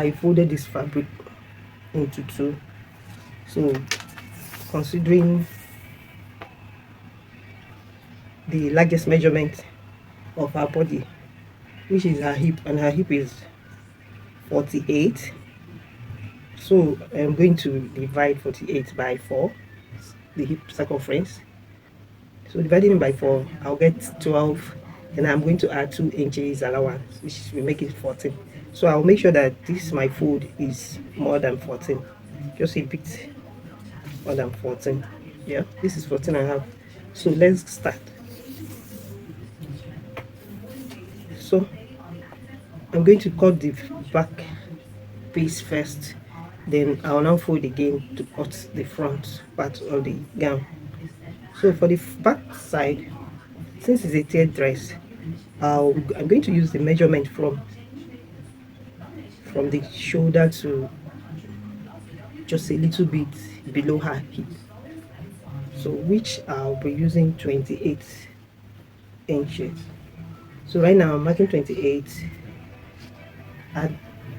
I folded this fabric into two. So considering the largest measurement of her body, which is her hip, and her hip is 48, so I'm going to divide 48 by 4, the hip circumference. So dividing it by 4, I'll get 12. Then I'm going to add 2 inches allowance, which will make it 14. So I'll make sure that this my fold is more than 14, just a bit more than 14. Yeah, this is 14 and a half. So let's start. So I'm going to cut the back piece first, then I'll now fold again to cut the front part of the gown. So for the back side, since it's a tiered dress, I'm going to use the measurement from the shoulder to just a little bit below her hip, so which I'll be using 28 inches. So right now I'm marking 28,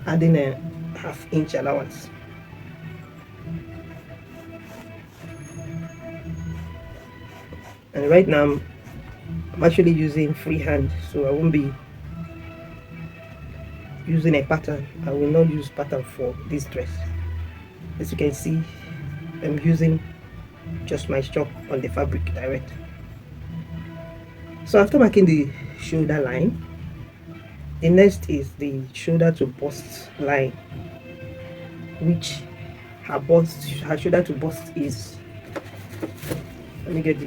adding a ½ inch allowance. And right now I'm actually using freehand, so I won't be using a pattern. I will not use pattern for this dress. As you can see, I'm using just my stroke on the fabric direct. So after marking the shoulder line, the next is the shoulder to bust line, which her shoulder to bust is, let me get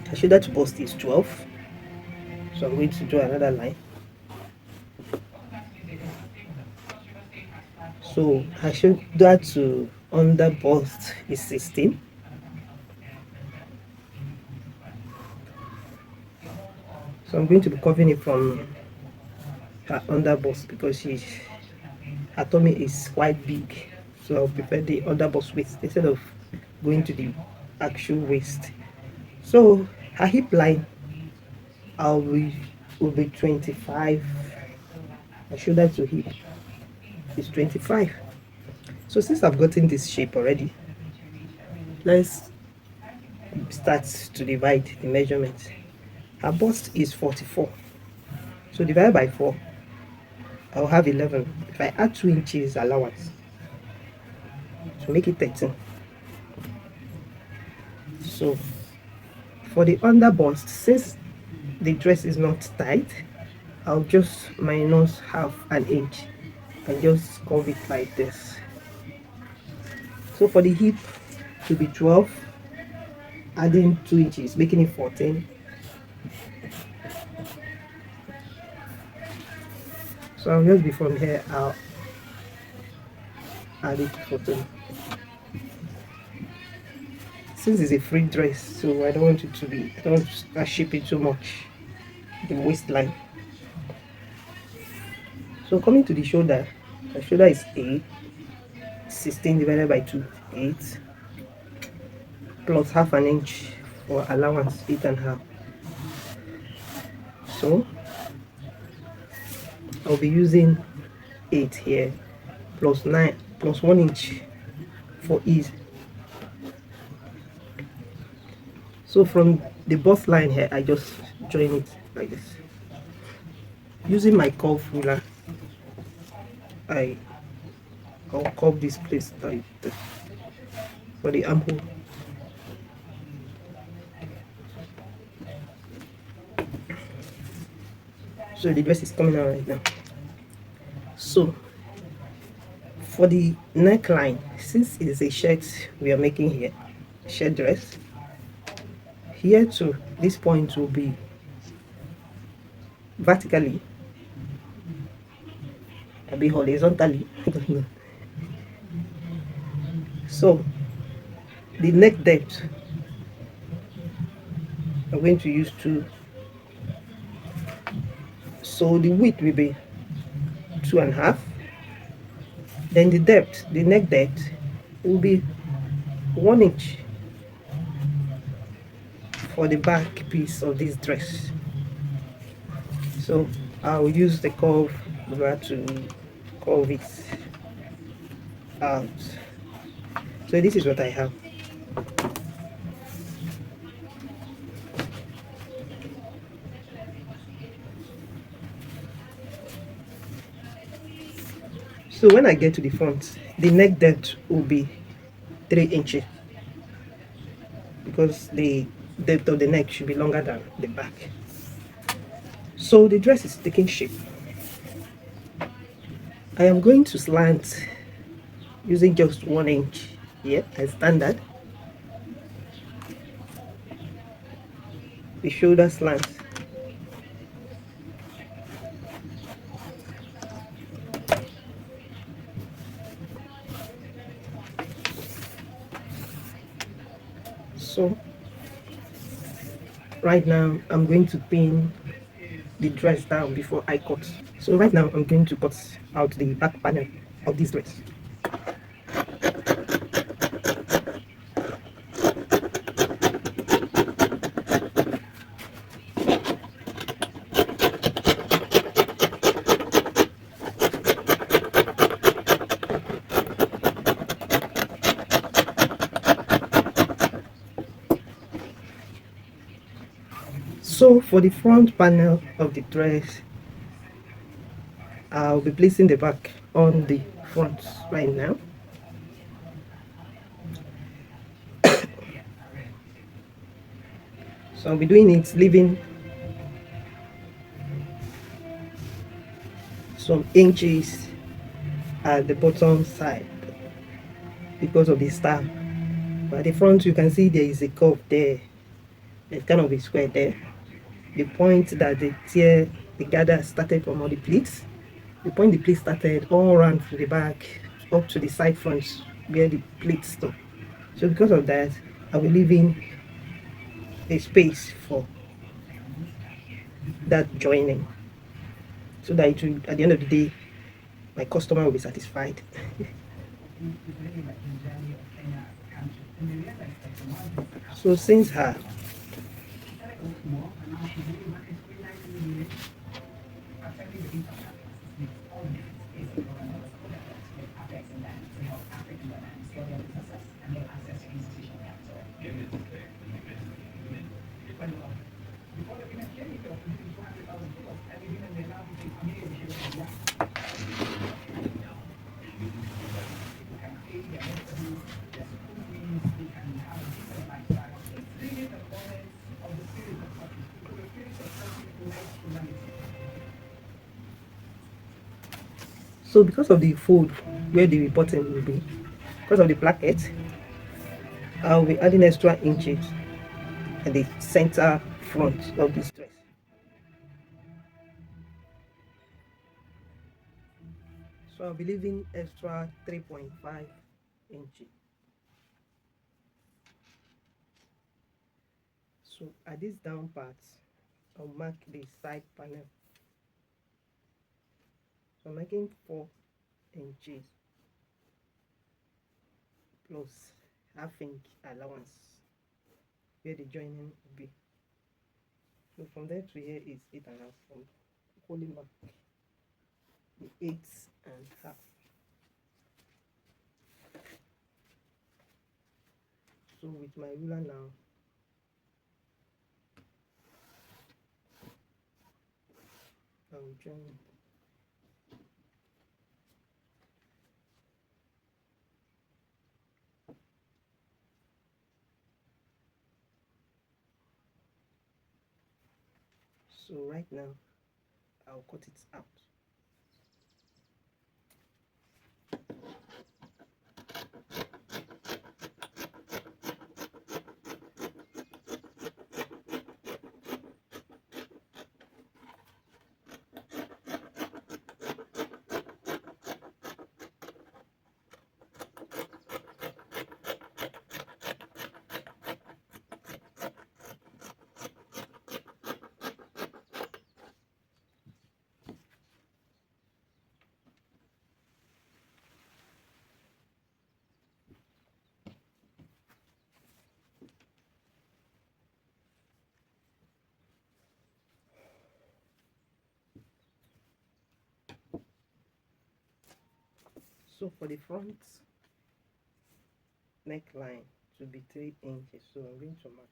her shoulder to bust is 12. So I'm going to draw another line. So her shoulder to under bust is 16. So I'm going to be covering it from her under bust because her tummy is quite big. So I'll prefer the under bust waist instead of going to the actual waist. So her hip line will be 25. Her shoulder to hip is 25. So since I've gotten this shape already, let's start to divide the measurements. Her bust is 44, so divide by 4, I'll have 11. If I add 2 inches allowance to make it 13. So for the under bust, since the dress is not tight, I'll just minus ½ inch and just curve it like this. So for the hip to be 12, adding 2 inches, making it 14. So I'll just be from here, I'll add it to 14. Since it's a free dress, so I don't want it to be, I don't want to start shaping too much the waistline. So coming to the shoulder, the shoulder is 8. 16 divided by 2, 8, plus ½ inch for allowance, 8.5. So I'll be using 8 here, plus 9, plus 1 inch for ease. So from the bust line here, I just join it like this. Using my curve ruler, I'll curve this place like this for the armhole. So the dress is coming out right now. So for the neckline, since it is a shirt we are making here, shirt dress, here to this point will be vertically, I'll be horizontally. I don't know. So the neck depth, I'm going to use 2. So the width will be 2.5. Then the depth, the neck depth, will be 1 inch for the back piece of this dress. So I'll use the curve to curve it out. So this is what I have. So when I get to the front, the neck depth will be 3 inches because the depth of the neck should be longer than the back. So the dress is taking shape. I am going to slant using just 1 inch here as standard. The shoulder slant. So right now I'm going to pin the dress down before I cut. So right now I'm going to cut out the back panel of this dress. So for the front panel of the dress, I'll be placing the back on the front right now. So I'll be doing it, leaving some inches at the bottom side because of the star. But at the front you can see there is a curve there. There's kind of a square there. The point that the gather started from all the pleats. The point the pleat started all around from the back up to the side fronts where the pleats stop. So because of that, I'll be leaving a space for that joining, so that it will, at the end of the day, my customer will be satisfied. So since her so because of the fold where the button will be, because of the placket, I'll be adding extra inches at the center front of this dress. So I'll be leaving extra 3.5 inches. So at this down part, I'll mark the side panel. So I'm making 4 inches plus half-inch allowance where the joining will be. So from there to here is 8.5. I'm holding back the 8.5. So with my ruler now, I'll join. So right now, I'll cut it out. So for the front neckline to be 3 inches, so I'm going to mark.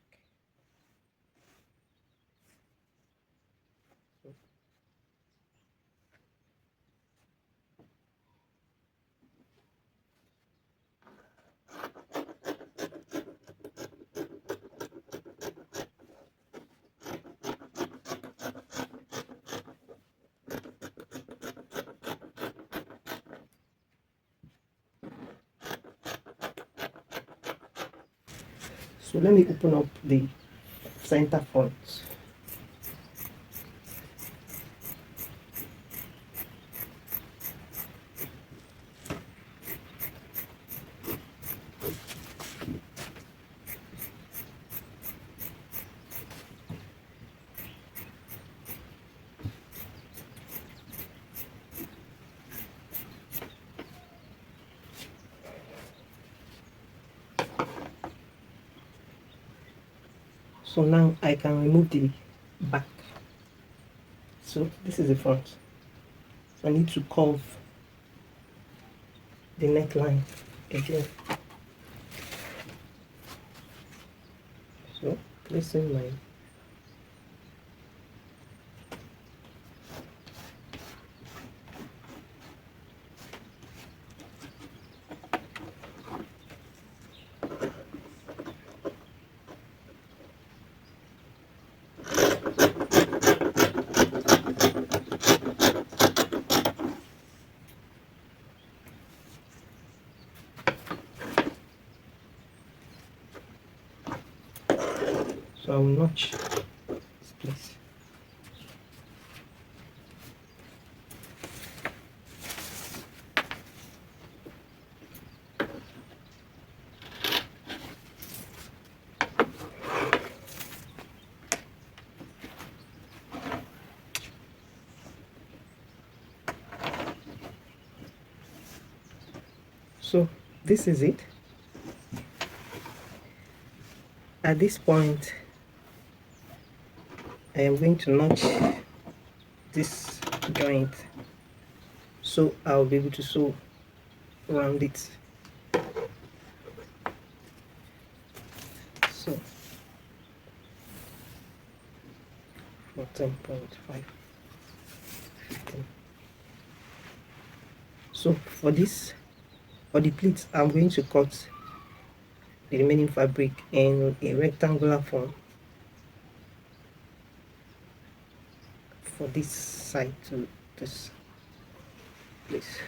So let me open up the center front. So now I can remove the back. So this is the front. So I need to curve the neckline again. So placing my so I will notch this place. So this is it. At this point, I am going to notch this joint so I'll be able to sew around it. So 14.5, 15. So for this, for the pleats, I'm going to cut the remaining fabric in a rectangular form for this side to this place.